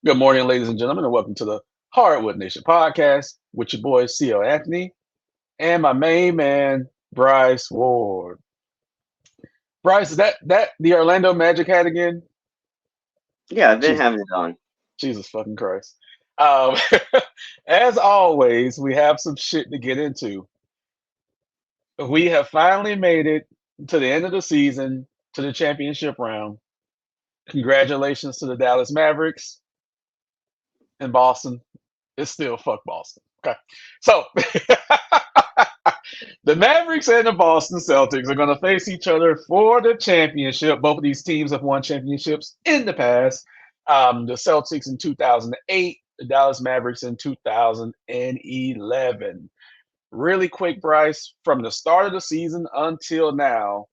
Good morning, ladies and gentlemen, and welcome to the Hardwood Nation podcast with your boy C.O. Anthony and my main man, Bryce Ward. Bryce, is that the Orlando Magic hat again? Yeah, I've been Jesus, having it on. Jesus fucking Christ. Um, as always, we have some shit to get into. We have finally made it to the end of the season, to the championship round. Congratulations to the Dallas Mavericks and Boston. It's still fuck Boston. Okay. So the Mavericks and the Boston Celtics are going to face each other for the championship. Both of these teams have won championships in the past. The Celtics in 2008, the Dallas Mavericks in 2011. Really quick, Bryce, from the start of the season until now,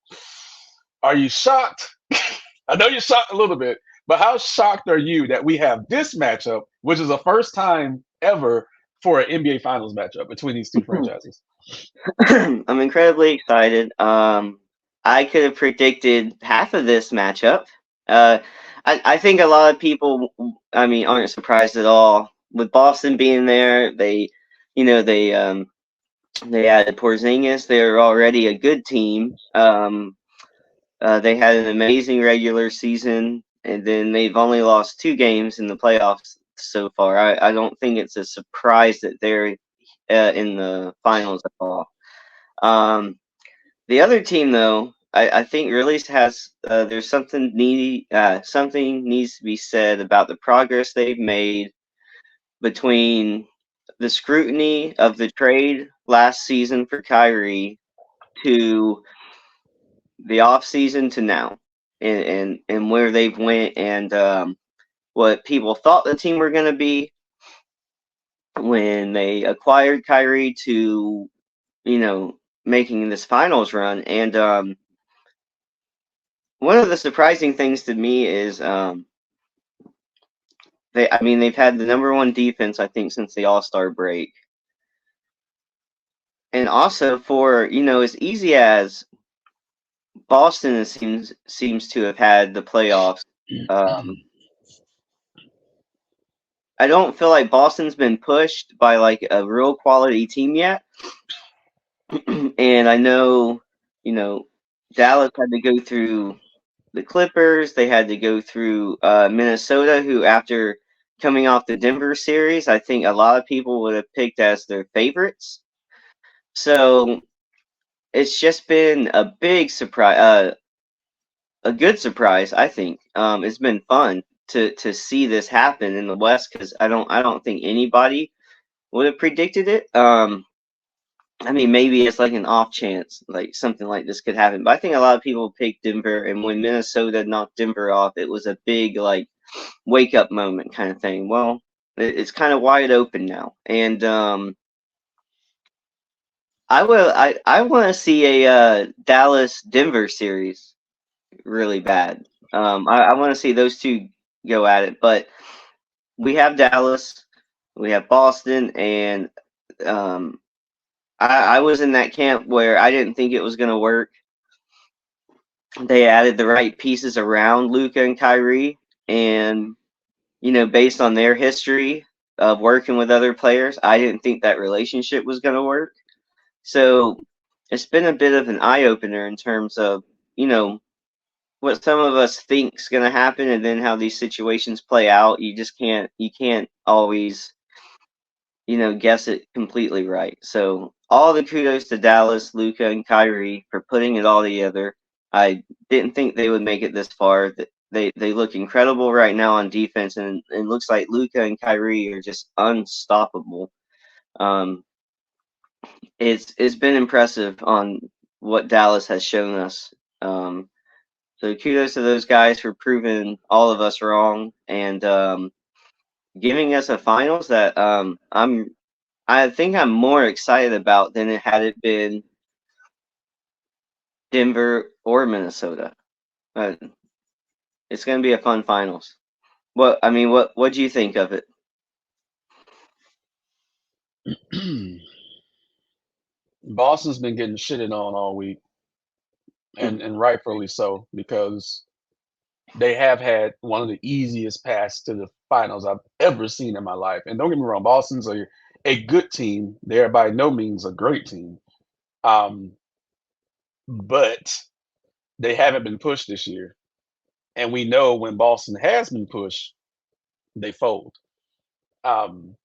are you shocked? I know you're shocked a little bit, but how shocked are you that we have this matchup, which is the first time ever for an NBA Finals matchup between these two franchises? I'm incredibly excited. I could have predicted half of this matchup. Uh, I think a lot of people, aren't surprised at all with Boston being there. They added Porzingis. They're already a good team. They had an amazing regular season, and then they've only lost 2 games in the playoffs so far. I don't think it's a surprise that they're in the finals at all. Um, the other team, though, I think really has there's something needs to be said about the progress they've made between the scrutiny of the trade last season for Kyrie to the off season to now, and where they've went and what people thought the team were going to be when they acquired Kyrie to making this finals run. And one of the surprising things to me is they've had the number one defense, I think, since the All-Star break. And also for, as easy as Boston seems to have had the playoffs, um, I don't feel like Boston's been pushed by like a real quality team yet. And I know, Dallas had to go through the Clippers. They had to go through Minnesota, who after coming off the Denver series, I think a lot of people would have picked as their favorites. So it's just been a big surprise, a good surprise, I think. It's been fun to see this happen in the West because I don't think anybody would have predicted it. Maybe it's like an off chance, like something like this could happen. But I think a lot of people picked Denver, and when Minnesota knocked Denver off, it was a big like wake up moment kind of thing. Well, it's kind of wide open now, and I want to see a Dallas Denver series really bad. I want to see those two go at it, but we have Dallas, we have Boston, and um, I was in that camp where I didn't think it was going to work. They added the right pieces around Luka and Kyrie, and based on their history of working with other players, I didn't think that relationship was going to work. So it's been a bit of an eye opener in terms of what some of us think's going to happen, and then how these situations play out. You can't always guess it completely right. So all the kudos to Dallas, Luka, and Kyrie for putting it all together. I didn't think they would make it this far. They look incredible right now on defense, and it looks like Luka and Kyrie are just unstoppable. Um, it's been impressive on what Dallas has shown us. So kudos to those guys for proving all of us wrong and giving us a finals that I think I'm more excited about than it had it been Denver or Minnesota. Uh, it's going to be a fun finals. What do you think of it? Boston's been getting shitted on all week, and rightfully so, because they have had one of the easiest paths to the finals I've ever seen in my life. And don't get me wrong, Boston's a good team. They're by no means a great team. Um, but they haven't been pushed this year. And we know when Boston has been pushed, they fold. Um,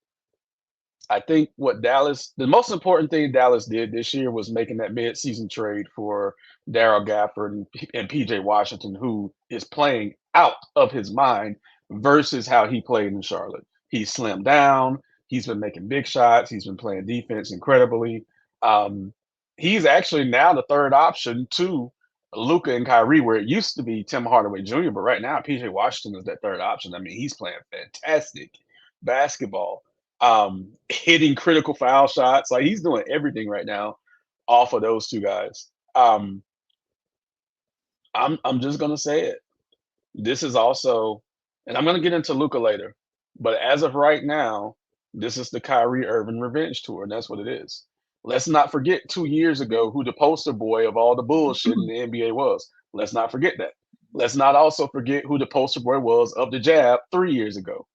I think the most important thing Dallas did this year was making that mid-season trade for Daryl Gafford and PJ Washington, who is playing out of his mind versus how he played in Charlotte. He's slimmed down. He's been making big shots. He's been playing defense incredibly. Um, he's actually now the third option to Luca and Kyrie, where it used to be Tim Hardaway Jr., but right now PJ Washington is that third option. I mean, he's playing fantastic basketball, hitting critical foul shots. Like he's doing everything right now off of those two guys. I'm just gonna say it. This is also, and I'm gonna get into Luca later, but as of right now, this is the Kyrie Irving revenge tour, and that's what it is. Let's not forget 2 years ago who the poster boy of all the bullshit in the NBA was. Let's not forget that. Let's not also forget who the poster boy was of the jab 3 years ago.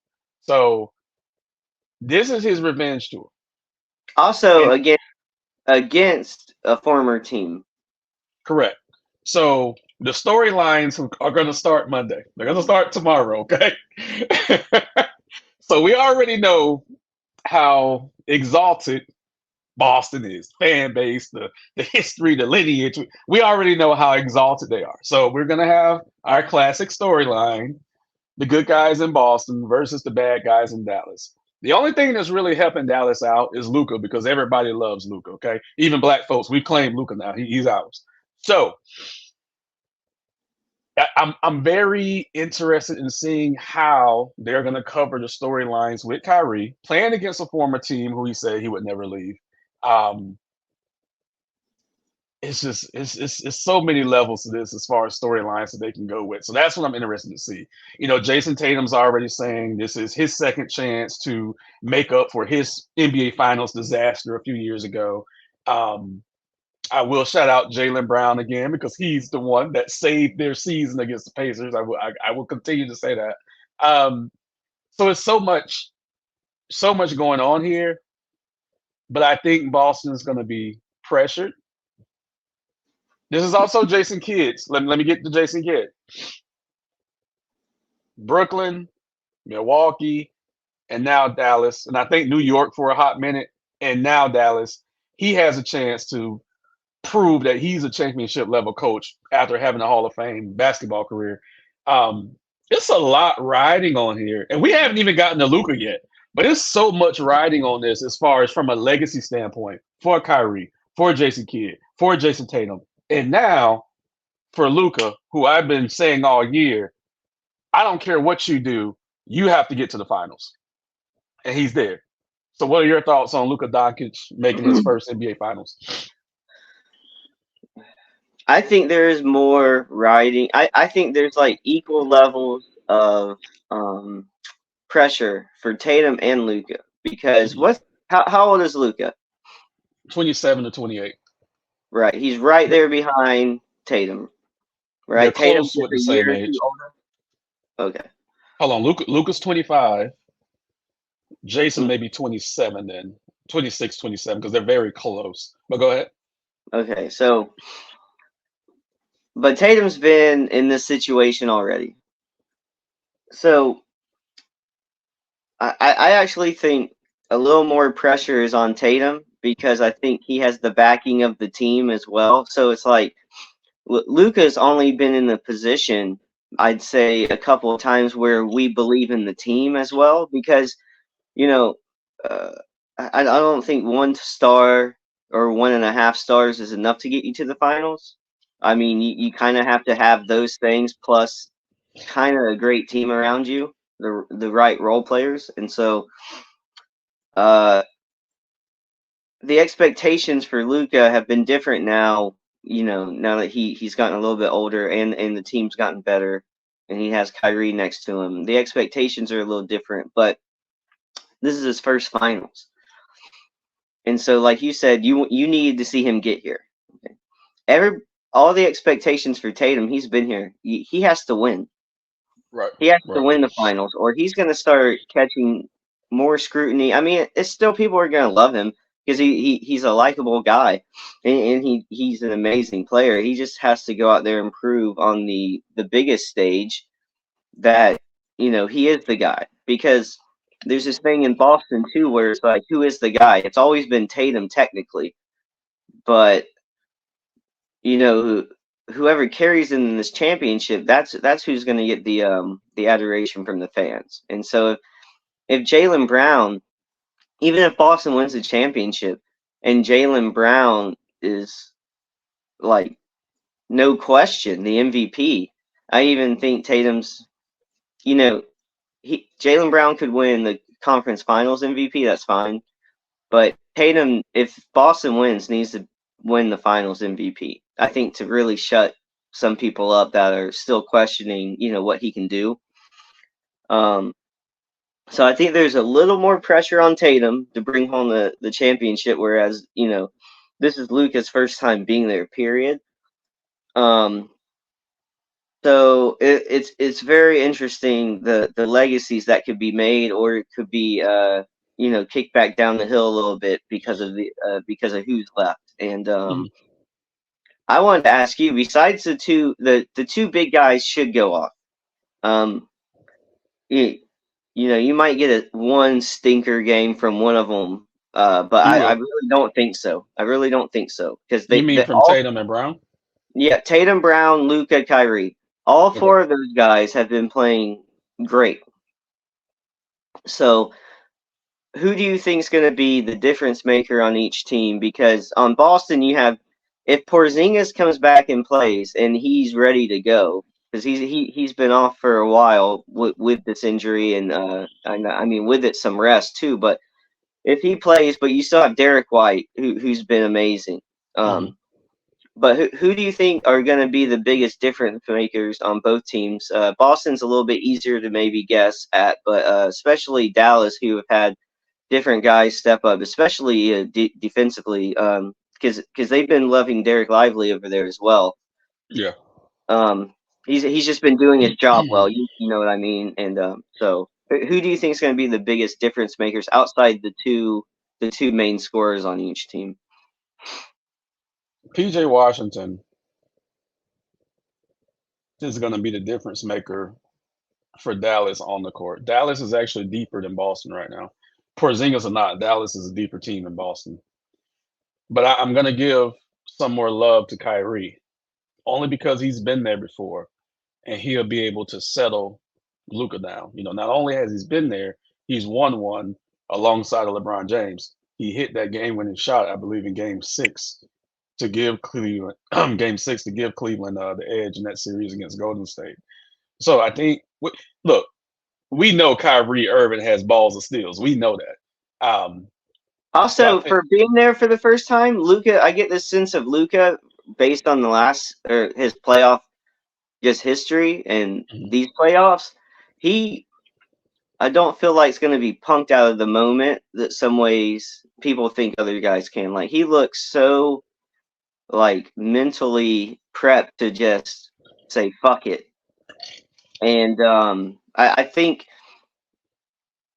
So this is his revenge tour. Also, And against a former team. correct. So the storylines are going to start Monday. They're going to start tomorrow, okay? So we already know how exalted Boston is, fan base, the history, the lineage. We already know how exalted they are. So we're going to have our classic storyline, the good guys in Boston versus the bad guys in Dallas. The only thing that's really helping Dallas out is Luca because everybody loves Luca. Okay, even black folks, we claim Luca now. He's ours. So I'm very interested in seeing how they're going to cover the storylines with Kyrie playing against a former team who he said he would never leave. Um, it's just it's so many levels to this as far as storylines that they can go with. So that's what I'm interested to see. You know, Jason Tatum's already saying this is his second chance to make up for his NBA Finals disaster a few years ago. Um, I will shout out Jaylen Brown again because he's the one that saved their season against the Pacers. I will continue to say that. So it's so much going on here, but I think Boston is going to be pressured. This is also Jason Kidd's. Let me get to Jason Kidd. Brooklyn, Milwaukee, and now Dallas, and I think New York for a hot minute, and now Dallas. He has a chance to prove that he's a championship level coach after having a Hall of Fame basketball career. Um, it's a lot riding on here, and we haven't even gotten to Luca yet. But it's so much riding on this as far as from a legacy standpoint for Kyrie, for Jason Kidd, for Jason Tatum, and now for Luca, who I've been saying all year, I don't care what you do, you have to get to the finals, and he's there. So, what are your thoughts on Luka Doncic making his first NBA Finals? I think there is more riding. I think there's like equal levels of pressure for Tatum and Luca because how old is Luca? 27 to 28. Right, he's right there behind Tatum. They're Right, Tatum's close with just the a same year or two age. older. Okay, Hold on, Luca's 25. Jason mm, maybe 27 then, 26, 27, because they're very close. But go ahead. okay. So, but Tatum's been in this situation already. So I actually think a little more pressure is on Tatum because I think he has the backing of the team as well. So it's like Luca's only been in the position, I'd say, a couple of times where we believe in the team as well because, you know, uh, I don't think 1 star or 1.5 stars is enough to get you to the finals. I mean, you kind of have to have those things plus kind of a great team around you, the right role players, and so uh, the expectations for Luca have been different now. You know, now that he's gotten a little bit older and the team's gotten better, and he has Kyrie next to him, the expectations are a little different. But this is his first finals, and so like you said, you needed to see him get here. Okay. Every all the expectations for Tatum, he's been here. He has to win. Right. He has to Right. win the finals, or he's going to start catching more scrutiny. I mean, it's still people are going to love him because he's a likable guy, and he's an amazing player. He just has to go out there and prove on the biggest stage that he is the guy. Because there's this thing in Boston too, where it's like, who is the guy? It's always been Tatum technically, but you know who whoever carries them in this championship, that's who's going to get the adoration from the fans. And so if Jaylen Brown, even if Boston wins the championship, and Jaylen Brown is like no question the MVP, I even think Tatum's, you know, Jaylen Brown could win the conference finals MVP. That's fine, but Tatum, if Boston wins, needs to win the finals MVP. I think to really shut some people up that are still questioning, what he can do. Um, so I think there's a little more pressure on Tatum to bring home the championship, whereas this is Luka's first time being there. Period. Um, so it's very interesting the legacies that could be made, or it could be kicked back down the hill a little bit because of who's left. And Mhm. I wanted to ask you, besides the two big guys should go off. Um, you, you might get one stinker game from one of them, but You I will. really don't think so. I really don't think so because You they mean from all, Tatum and Brown? yeah, Tatum, Brown, Luka, Kyrie, all Okay. four of those guys have been playing great. So who do you think is going to be the difference maker on each team? Because on Boston, you have, if Porzingis comes back and plays and he's ready to go, because he's been off for a while with this injury, and I mean with it some rest too. But if he plays, but you still have Derek White, who's been amazing. Hmm. But who do you think are going to be the biggest difference makers on both teams? Boston's a little bit easier to maybe guess at, but especially Dallas, who have had different guys step up, especially defensively, because they've been loving Derek Lively over there as well. Yeah. Um, he's just been doing his job well. You know what I mean? And so who do you think is going to be the biggest difference makers outside the two main scorers on each team? PJ Washington is going to be the difference maker for Dallas on the court. Dallas is actually deeper than Boston right now. Porzingis or not, Dallas is a deeper team than Boston. But I'm going to give some more love to Kyrie, only because he's been there before and he'll be able to settle Luka down. Not only has he been there, he's won one alongside of LeBron James. He hit that game-winning shot, I believe, in Game Six to give Cleveland Game Six to give Cleveland the edge in that series against Golden State. So I think, look, we know Kyrie Irving has balls of steals. We know that. So I Also, think, for being there for the first time, Luca, I get this sense of Luca based on the last or his playoff just history and mhm, these playoffs. He I don't feel like it's going to be punked out of the moment that some ways people think other guys can. Like he looks so like mentally prepped to just say fuck it, and I think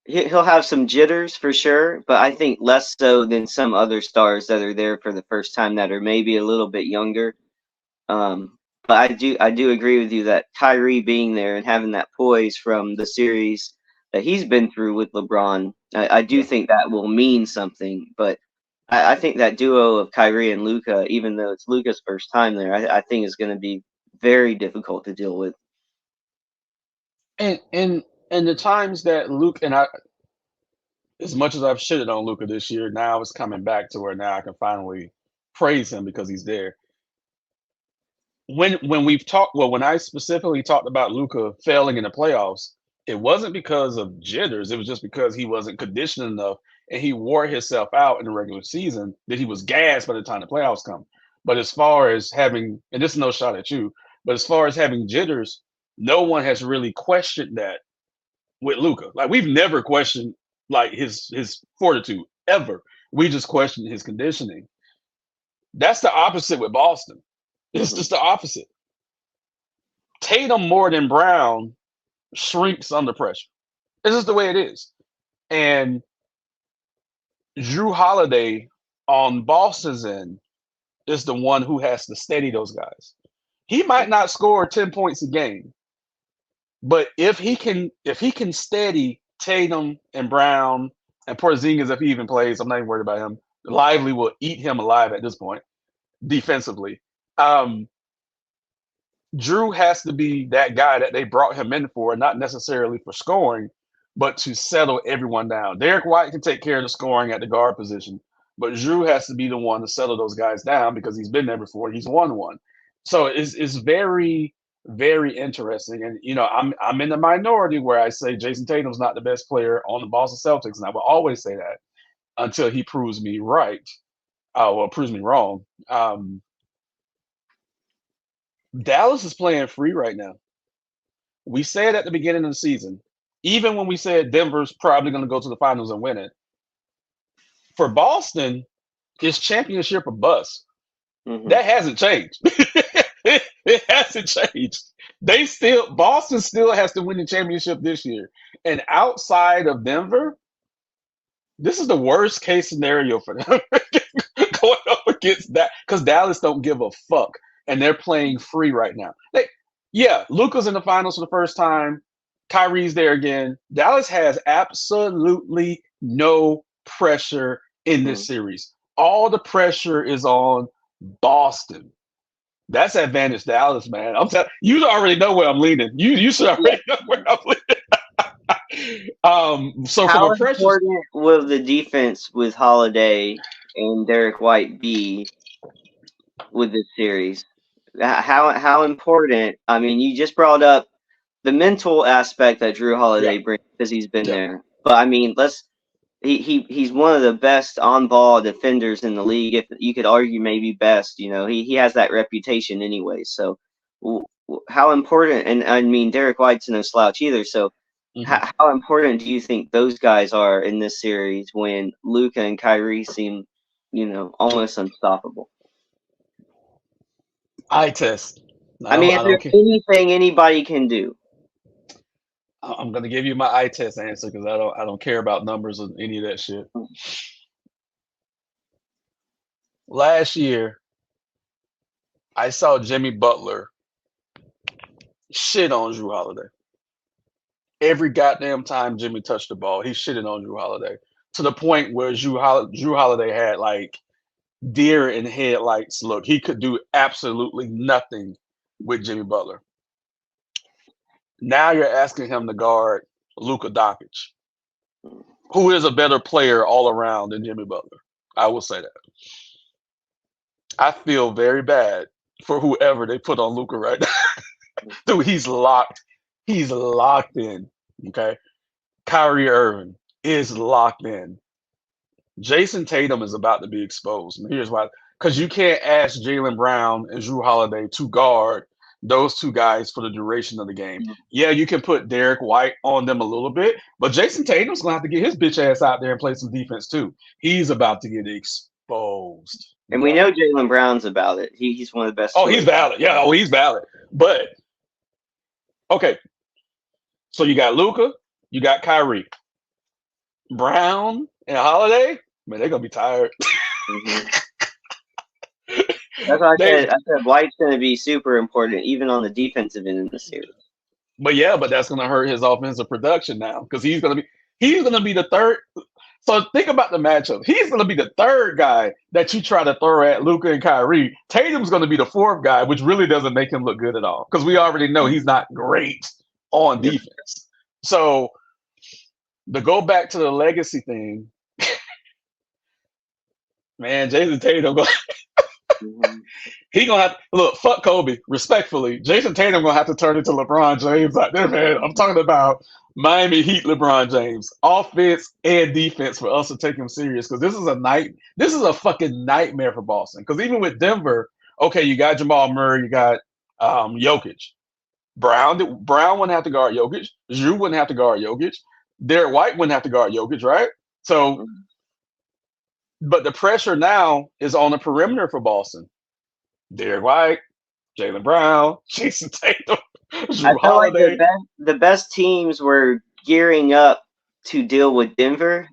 he'll have some jitters for sure, but I think less so than some other stars that are there for the first time that are maybe a little bit younger. But I do agree with you that Kyrie being there and having that poise from the series that he's been through with LeBron, I do yeah. think that will mean something. But I think that duo of Kyrie and Luca, even though it's Luca's first time there, I think is going to be very difficult to deal with. And the times that Luke and I, as much as I've shitted on Luca this year, now it's coming back to where now I can finally praise him because he's there. When we've talked, well, when I specifically talked about Luca failing in the playoffs, it wasn't because of jitters. It was just because he wasn't conditioned enough and he wore himself out in the regular season that he was gassed by the time the playoffs come. But as far as having, and this is no shot at you, but as far as having jitters, no one has really questioned that with Luca. Like we've never questioned like his fortitude ever. We just questioned his conditioning. That's the opposite with Boston. It's Hmm. just the opposite. Tatum more than Brown shrinks under pressure. It's just the way it is. And Drew Holiday on Boston's end is the one who has to steady those guys. He might not score 10 points a game, but if he can steady Tatum and Brown and Porzingis if he even plays, I'm not even worried about him. Lively will eat him alive at this point defensively. Um, Drew has to be that guy that they brought him in for, not necessarily for scoring, but to settle everyone down. Derek White can take care of the scoring at the guard position, but Drew has to be the one to settle those guys down because he's been there before. He's won one. So it's very, very interesting. And I'm in the minority where I say Jason Tatum's not the best player on the Boston Celtics, and I will always say that until he proves me right. Proves me wrong. Dallas is playing free right now. We said at the beginning of the season, even when we said Denver's probably going to go to the finals and win it, for Boston, it's championship or bust. Mm-hmm. That hasn't changed. It hasn't changed. Boston still has to win the championship this year. And outside of Denver, this is the worst case scenario for them going up against that because Dallas don't give a fuck and they're playing free right now. Yeah, Luka's in the finals for the first time. Kyrie's there again. Dallas has absolutely no pressure in Mm-hmm. this series. All the pressure is on Boston. That's advantage Dallas, man. I'm telling you already know where I'm leaning. You should already know where I'm leaning. So from How a pressure, important will the defense with Holiday and Derek White be with this series? How important? I mean, you just brought up the mental aspect that Drew yeah, Holiday brings because he's been yeah. there. But I mean, he's one of the best on ball defenders in the league. If you could argue, maybe best. He has that reputation anyway. So how important? And I mean, Derek White's no slouch either. So hmm how important do you think those guys are in this series when Luka and Kyrie seem, almost unstoppable? Eye test. I mean, I if don't there's care. anything anybody can do. I'm gonna give you my eye test answer because I don't care about numbers or any of that shit. Last year, I saw Jimmy Butler shit on Drew Holiday. Every goddamn time Jimmy touched the ball, he shitted on Drew Holiday to the point where Drew Holiday had like deer in headlights look. He could do absolutely nothing with Jimmy Butler. Now you're asking him to guard Luka Doncic, who is a better player all around than Jimmy Butler. I will say that. I feel very bad for whoever they put on Luka right now. Dude, he's locked. He's locked in. Okay. Kyrie Irving is locked in. Jason Tatum is about to be exposed. And here's why. Because you can't ask Jalen Brown and Drew Holiday to guard those two guys for the duration of the game. Yeah, you can put Derek White on them a little bit, but Jason Tatum's going to have to get his bitch ass out there and play some defense too. He's about to get exposed. And we know Jalen Brown's about it. He's one of the best Oh, he's shooters. valid. Yeah, he's valid. But, okay, so you got Luka, you got Kyrie. Brown and Holiday, man, they're going to be tired. Mm-hmm. That's why I they said. I said White's going to be super important, even on the defensive end in the series. But that's going to hurt his offensive production now because he's going to be the third. So think about the matchup. He's going to be the third guy that you try to throw at Luka and Kyrie. Tatum's going to be the fourth guy, which really doesn't make him look good at all because we already know he's not great on Yep. defense. So to go back to the legacy thing, man, Jason Tatum, Mm-hmm. he gonna have look. Fuck Kobe, respectfully. Jason Tatum gonna have to turn into LeBron James out there, man. I'm talking about Miami Heat, LeBron James, offense and defense for us to take him serious because this is a night. This is a fucking nightmare for Boston. Because even with Denver, okay, you got Jamal Murray, you got Jokic, Brown wouldn't have to guard Jokic. Drew wouldn't have to guard Jokic. Derek White wouldn't have to guard Jokic, right? So, but the pressure now is on the perimeter for Boston. Derek White, Jalen Brown, Jason Tatum. I Drew feel like Holiday. the best teams were gearing up to deal with Denver,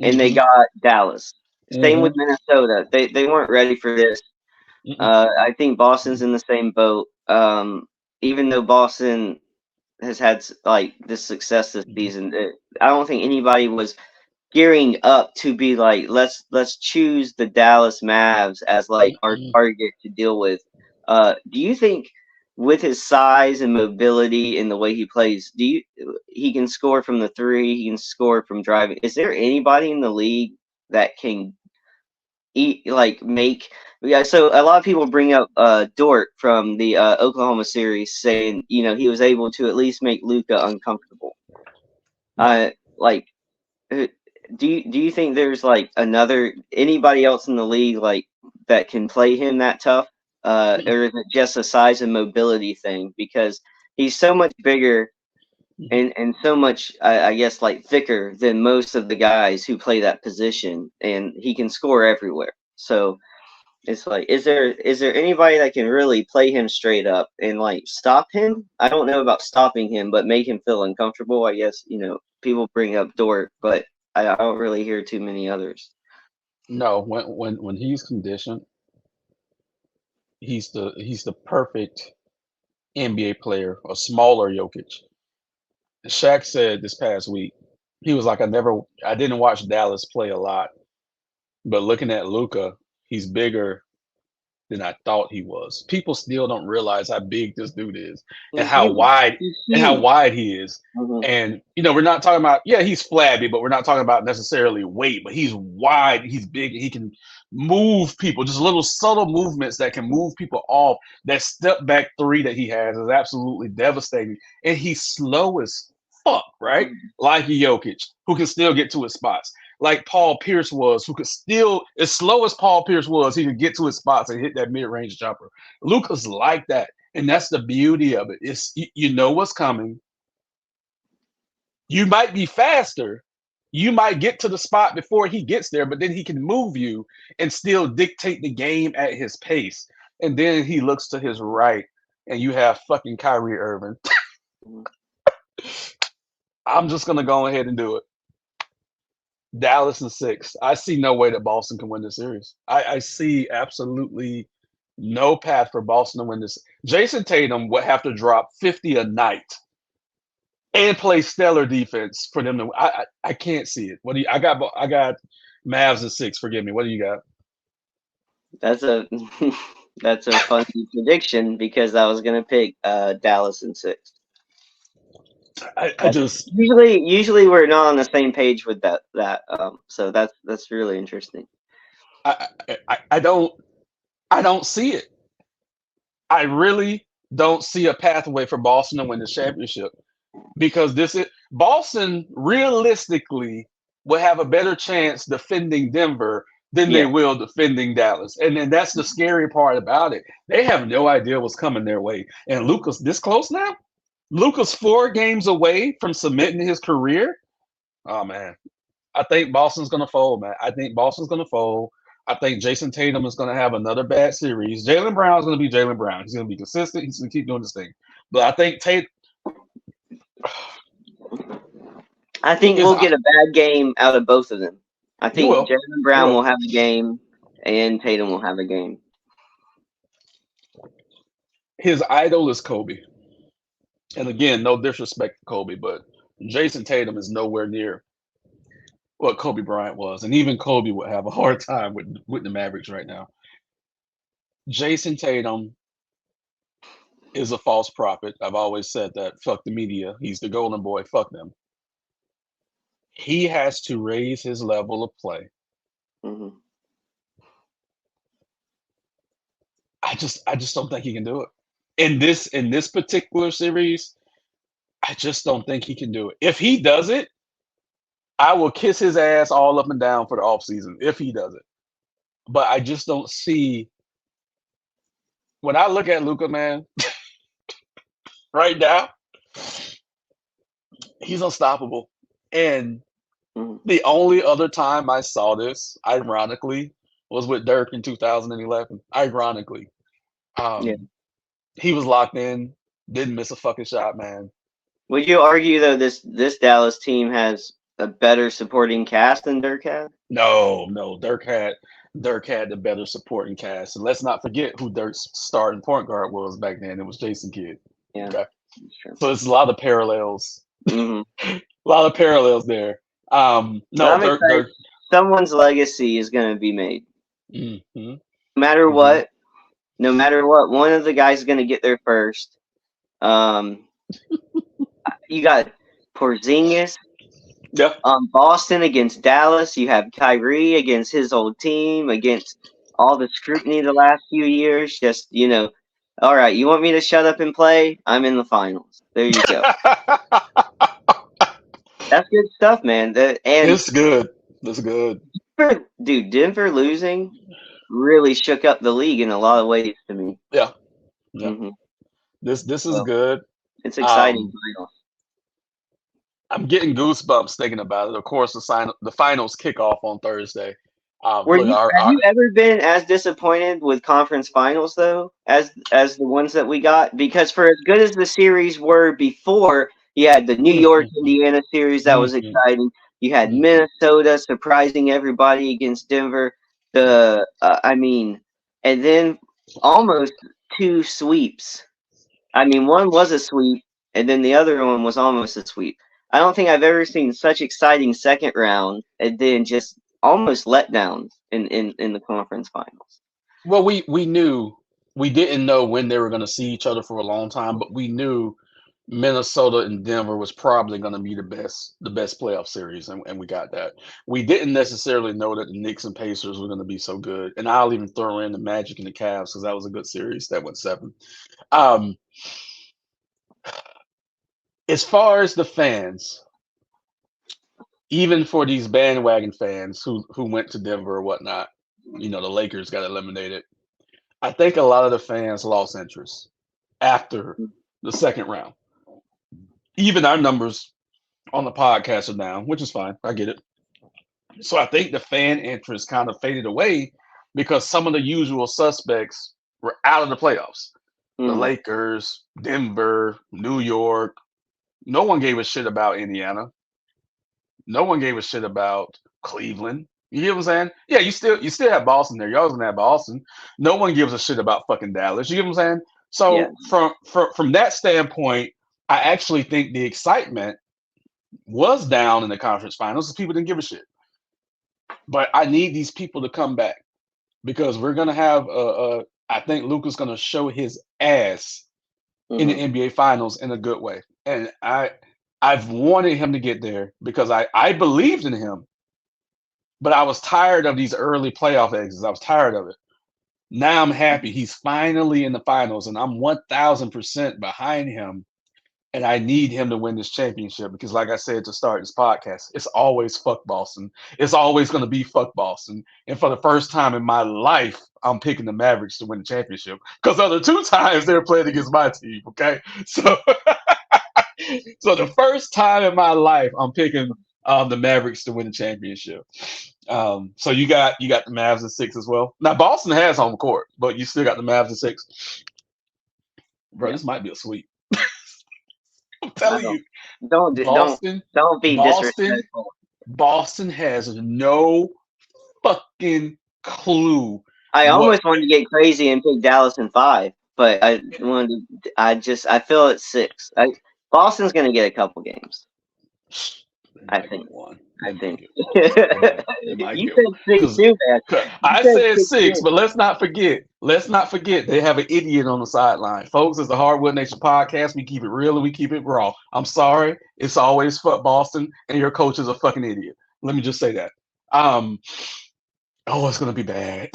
and they Hmm. got Dallas. Same with Hmm. Minnesota. They weren't ready for this. I think Boston's in the same boat. Even though Boston has had like this success this season, I don't think anybody was gearing up to be like, let's choose the Dallas Mavs as like our target to deal with. Do you think with his size and mobility and the way he plays, he can score from the three, he can score from driving? Is there anybody in the league that can eat like make yeah, so a lot of people bring up Dort from the Oklahoma series saying, he was able to at least make Luca uncomfortable. Like uh, do you think there's like anybody else in the league like that can play him that tough? Or is it just a size and mobility thing? Because he's so much bigger and so much, I guess, like thicker than most of the guys who play that position, and he can score everywhere. So it's like, is there anybody that can really play him straight up and like stop him? I don't know about stopping him, but make him feel uncomfortable. I guess people bring up Dort, but I don't really hear too many others. No, when he's conditioned, he's the perfect NBA player, a smaller Jokic. Shaq said this past week, he was like, I didn't watch Dallas play a lot, but looking at Luca, he's bigger than I thought he was. People still don't realize how big this dude is and He's how huge. wide He's and how huge. wide he is. Hmm. And we're not talking about, yeah, he's flabby, but we're not talking about necessarily weight, but he's wide, he's big, he can move people, just little subtle movements that can move people off. That step back three that he has is absolutely devastating. And he's slow as fuck, right? Like Jokic, who can still get to his spots like Paul Pierce was, who could still, as slow as Paul Pierce was, he could get to his spots and hit that mid-range jumper. Luka's like that, and that's the beauty of it. It's you know what's coming. You might be faster. You might get to the spot before he gets there, but then he can move you and still dictate the game at his pace. And then he looks to his right, and you have fucking Kyrie Irving. I'm just gonna go ahead and do it. Dallas in six. I see no way that Boston can win this series. I see absolutely no path for Boston to win this. Jason Tatum would have to drop 50 a night and play stellar defense for them to. I can't see it. What do you? I got Mavs in six. Forgive me. What do you got? That's a that's a funny prediction because I was gonna pick Dallas in six. I just Usually we're not on the same page with so that's really interesting. I don't see it. I really don't see a pathway for Boston to win the championship. Because this is Boston realistically will have a better chance defending Denver than they Yeah. will defending Dallas. And then that's the scary part about it. They have no idea what's coming their way. And Luka's this close now? Luka's 4 games away from submitting his career. Oh man. I think Boston's gonna fold, man. I think Boston's gonna fold. I think Jason Tatum is gonna have another bad series. Jalen Brown's gonna be Jalen Brown. He's gonna be consistent. He's gonna keep doing this thing. But I think Tatum I think is we'll get a bad game out of both of them. I you think will. Jalen You Brown will. will have a game and Tatum will have a game. His idol is Kobe. And again, no disrespect to Kobe, but Jason Tatum is nowhere near what Kobe Bryant was. And even Kobe would have a hard time with the Mavericks right now. Jason Tatum is a false prophet. I've always said that. Fuck the media. He's the golden boy. Fuck them. He has to raise his level of play. Hmm. I just don't think he can do it. In this particular series, I just don't think he can do it. If he does it, I will kiss his ass all up and down for the offseason if he does it. But I just don't see when I look at Luca, man, right now, he's unstoppable. And Hmm. the only other time I saw this, ironically, was with Dirk in 2011. Ironically, Yeah. um, he was locked in. Didn't miss a fucking shot, man. Would you argue though this Dallas team has a better supporting cast than Dirk had? No, no, Dirk had the better supporting cast, and let's not forget who Dirk's starting point guard was back then. It was Jason Kidd. Yeah, Okay, that's true. so there's a lot of parallels, Hmm. a lot of parallels there. But No, I'm Dirk, excited. Dirk. Someone's legacy is going to be made. Mm-hmm, No matter mm-hmm. what, no matter what, one of the guys is going to get there first. Um, you got Porzingis Yeah. Boston against Dallas. You have Kyrie against his old team, against all the scrutiny the last few years. Just, all right, you want me to shut up and play? I'm in the finals. There you go. That's good stuff, man. And It's good. It's good. dude, Denver losing really shook up the league in a lot of ways to me. Yeah, yeah. Hmm. This is So good. it's exciting Um, finals. I'm getting goosebumps thinking about it. Of course, the finals kick off on Thursday. Look, Have you ever been as disappointed with conference finals though as the ones that we got? Because for as good as the series were before, you had the New York Mhm, Indiana series that was mhm, exciting. You had mhm. Minnesota surprising everybody against Denver. I mean, and then almost two sweeps. I mean, one was a sweep, and then the other one was almost a sweep. I don't think I've ever seen such exciting second round and then just almost letdowns in the conference finals. Well, we knew we didn't know when they were going to see each other for a long time, but we knew Minnesota and Denver was probably going to be the best playoff series, and we got that. We didn't necessarily know that the Knicks and Pacers were going to be so good, and I'll even throw in the Magic and the Cavs because that was a good series that went seven. Um, as far as the fans, even for these bandwagon fans who went to Denver or whatnot, the Lakers got eliminated. I think a lot of the fans lost interest after the second round. Even our numbers on the podcast are down, which is fine. I get it. So I think the fan interest kind of faded away because some of the usual suspects were out of the playoffs. The Mm-hmm. Lakers, Denver, New York. No one gave a shit about Indiana. No one gave a shit about Cleveland. You get what I'm saying? Yeah, you still have Boston there. You always gonna have Boston. No one gives a shit about fucking Dallas. You get what I'm saying? Yeah. So from that standpoint, I actually think the excitement was down in the conference finals because people didn't give a shit. But I need these people to come back because we're gonna have I think Luka's gonna show his ass in the Mm-hmm. NBA finals in a good way. And I've wanted him to get there because I believed in him. But I was tired of these early playoff exits. I was tired of it. Now I'm happy he's finally in the finals, and I'm 1,000% behind him. And I need him to win this championship because, like I said to start this podcast, it's always fuck Boston. It's always going to be fuck Boston. And for the first time in my life, I'm picking the Mavericks to win the championship because other two times they're playing against my team. Okay, so so the first time in my life, I'm picking the Mavericks to win the championship. So you got the Mavs in six as well. Now Boston has home court, but you still got the Mavs in six. Bro, Yeah. this might be a sweep. I'm I telling you, don't Boston, don't be Boston, disrespectful. Boston has no fucking clue I what. almost wanted to get crazy and pick Dallas in five, but I wanted. I feel it's six. Boston's going to get a couple games. They I might think. get one. I They might think. get one. They might You get said one six because too, man. You I said said six six, too. but let's not forget. Let's not forget they have an idiot on the sideline, folks. It's the Hardwood Nation podcast. We keep it real and we keep it raw. I'm sorry, it's always fuck Boston, and your coach is a fucking idiot. Let me just say that. Um, oh, it's gonna be bad.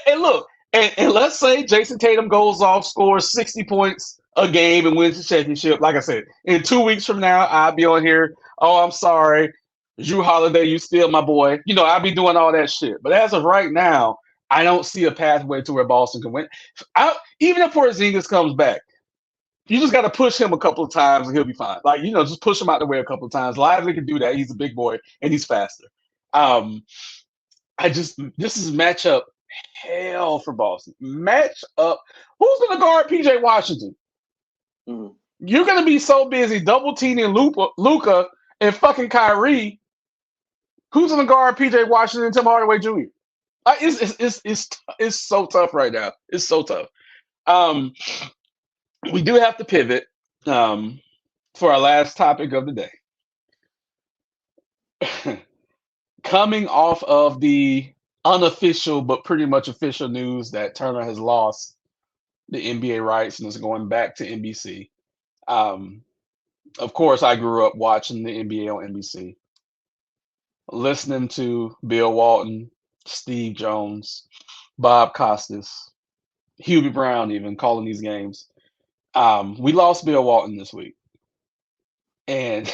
And look, and let's say Jason Tatum goes off, scores 60 points a game, and wins the championship. Like I said, in 2 weeks from now, I'll be on here. Oh, I'm sorry, Drew Holiday, you still my boy. I'll be doing all that shit. But as of right now, I don't see a pathway to where Boston can win. Even if Porzingis comes back, you just got to push him a couple of times and he'll be fine. Like, just push him out the way a couple of times. Lively can do that. He's a big boy and he's faster. Um, this is matchup hell for Boston. Match up. Who's going to guard PJ Washington? Mhm. You're gonna be so busy double teaming Luca and fucking Kyrie. Who's gonna guard PJ Washington and Tim Hardaway Jr.? It's so tough right now. It's so tough. Um, we do have to pivot um, for our last topic of the day. Coming off of the unofficial but pretty much official news that Turner has lost the NBA rights and is going back to NBC. Um, of course, I grew up watching the NBA on NBC, listening to Bill Walton, Steve Jones, Bob Costas, Hubie Brown, even calling these games. We lost Bill Walton this week, and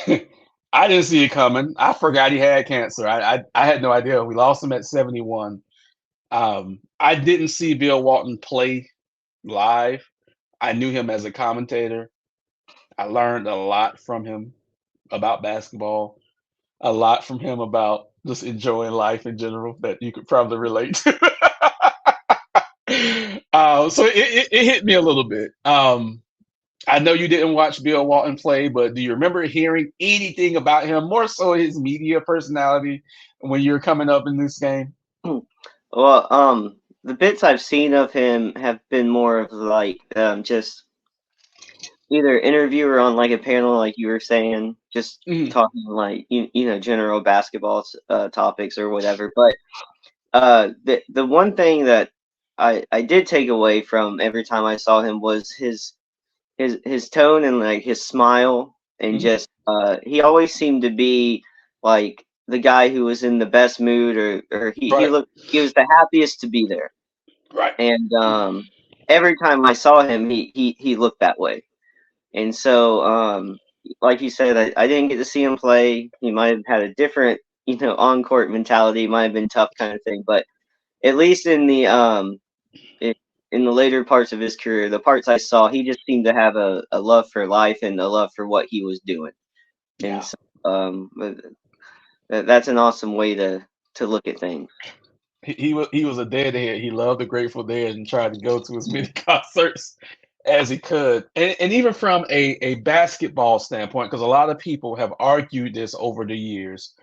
I didn't see it coming. I forgot he had cancer. I had no idea. We lost him at 71. I didn't see Bill Walton play live. I knew him as a commentator. I learned a lot from him about basketball, a lot from him about just enjoying life in general that you could probably relate to. So it hit me a little bit. I know you didn't watch Bill Walton play, but do you remember hearing anything about him, more so his media personality, when you were coming up in this game? Well, the bits I've seen of him have been more of like just either interviewer on like a panel, like you were saying, just Mhm. talking like you know general basketball topics or whatever. But the one thing that I did take away from every time I saw him was his tone and like his smile and Mhm. just he always seemed to be like the guy who was in the best mood or Right, he was the happiest to be there. right. And every time I saw him he looked that way. And so like you said, I didn't get to see him play. He might have had a different, you know, on court mentality, might have been tough kind of thing, but at least i- in the later parts of his career, the parts I saw, he just seemed to have a love for life and a love for what he was doing. And Yeah. so that's an awesome way to look at things. He was a deadhead. He loved the Grateful Dead and tried to go to as many concerts as he could. And even from a basketball standpoint, because a lot of people have argued this over the years,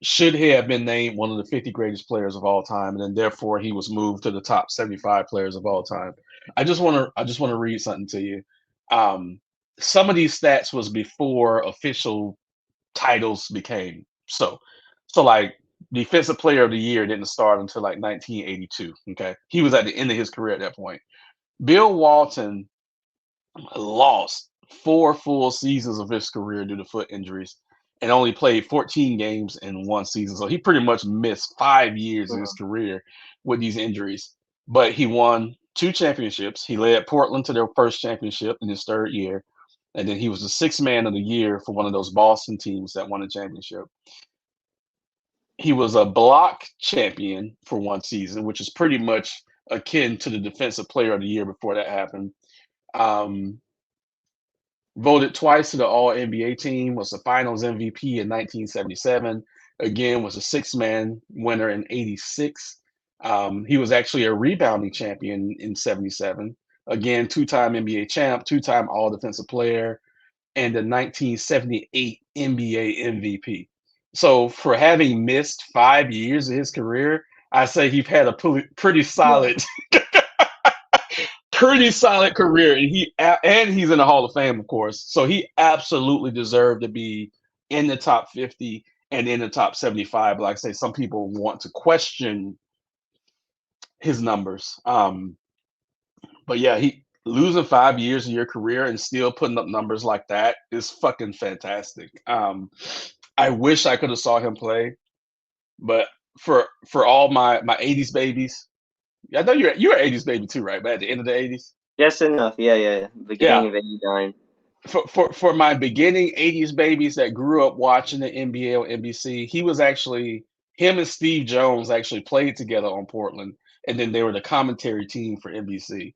should he have been named one of the 50 greatest players of all time, and then therefore he was moved to the top 75 players of all time. I just want to read something to you. Um, some of these stats was before official titles became so like defensive player of the year didn't start until like 1982. Okay, he was at the end of his career at that point. Bill Walton lost 4 full seasons of his career due to foot injuries and only played 14 games in 1 season, so he pretty much missed 5 years of his Mhm. career with these injuries. But he won 2 championships. He led Portland to their first championship in his third year, and then he was the sixth man of the year for one of those Boston teams that won a championship. He was a block champion for 1 season, which is pretty much akin to the defensive player of the year before that happened. Um, Voted twice to the All NBA team, was the Finals MVP in 1977. Again, was a six-man winner in '86. He was actually a rebounding champion in '77. Again, two-time NBA champ, two-time All Defensive Player, and the 1978 NBA MVP. So for having missed 5 years of his career, I say he's had a pretty solid, pretty solid career, and he's in the Hall of Fame, of course. So he absolutely deserved to be in the top 50 and in the top 75. Like I say, some people want to question his numbers. But yeah, he losing 5 years of your career and still putting up numbers like that is fucking fantastic. I wish I could have saw him play, but for all my '80s babies, I know you're an '80s baby too, right? But at the end of the '80s, Just enough, yeah, yeah. yeah. Beginning of '89. For my beginning '80s babies that grew up watching the NBA on NBC, he was actually him and Steve Jones actually played together on Portland, and then they were the commentary team for NBC.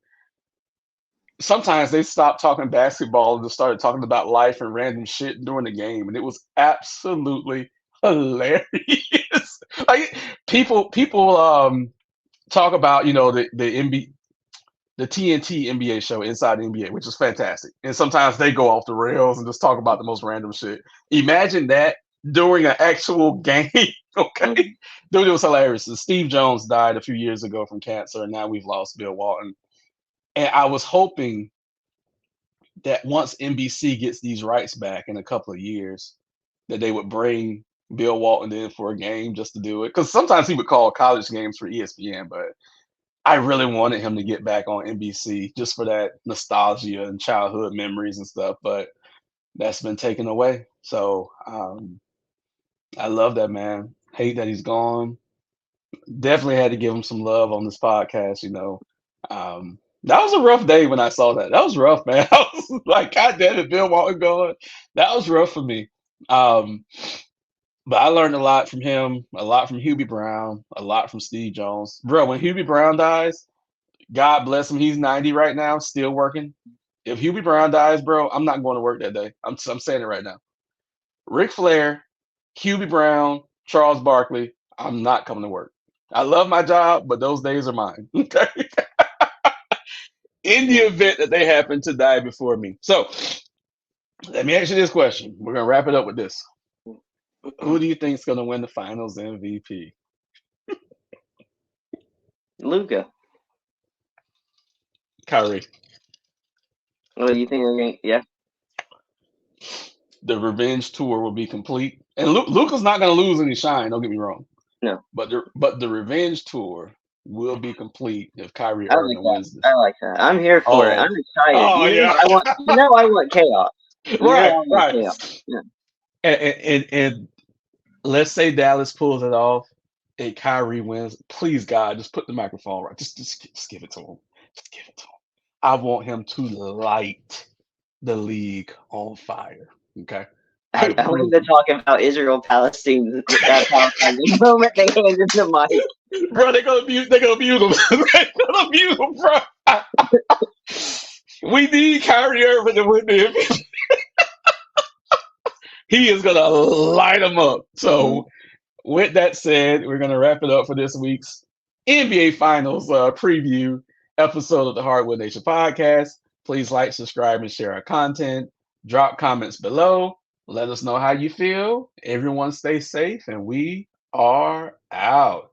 Sometimes they stopped talking basketball and just started talking about life and random shit during the game, and it was absolutely hilarious. Like people talk about the NBA. the TNT NBA show Inside the NBA, which is fantastic. And sometimes they go off the rails and just talk about the most random shit. Imagine that during an actual game. Okay, Mhm. dude, it was hilarious. Steve Jones died a few years ago from cancer, and now we've lost Bill Walton. And I was hoping that once NBC gets these rights back in a couple of years, that they would bring Bill Walton in for a game just to do it. Because sometimes he would call college games for ESPN, but I really wanted him to get back on NBC just for that nostalgia and childhood memories and stuff. But that's been taken away. So I love that man. Hate that he's gone. Definitely had to give him some love on this podcast. That was a rough day when I saw that. That was rough, man. I was like, God damn it, Bill Walton gone. That was rough for me. Um, but I learned a lot from him, a lot from Hubie Brown, a lot from Steve Jones. Bro, when Hubie Brown dies, God bless him. He's 90 right now, still working. If Hubie Brown dies, bro, I'm not going to work that day. I'm saying it right now. Ric Flair, Hubie Brown, Charles Barkley, I'm not coming to work. I love my job, but those days are mine. Okay. In the event that they happen to die before me. So let me ask you this question. We're gonna wrap it up with this. Who do you think is gonna win the finals MVP? Luca. Kyrie. What do you think? Yeah. The revenge tour will be complete. And Luca's not gonna lose any shine, don't get me wrong. No. But the revenge tour will be complete if Kyrie I like Irving that. wins this. I like that. I'm here for it. Oh, I'm excited. oh yeah. You know I want chaos. You know I Right, want right. chaos. Yeah. And let's say Dallas pulls it off and Kyrie wins. Please God, just put the microphone right. Just give it to him. Just give it to him. I want him to light the league on fire. Okay. I I want really to talk about Israel Palestine Palestine the moment they handed the mic. bro, they're gonna abuse him. They're gonna abuse him, bro. We need Kyrie Irving to win the MVP. He is gonna light them up. So with that said, we're gonna wrap it up for this week's NBA Finals preview episode of the Hardwood Nation podcast. Please like, subscribe, and share our content. Drop comments below. Let us know how you feel. Everyone stay safe, and we are out.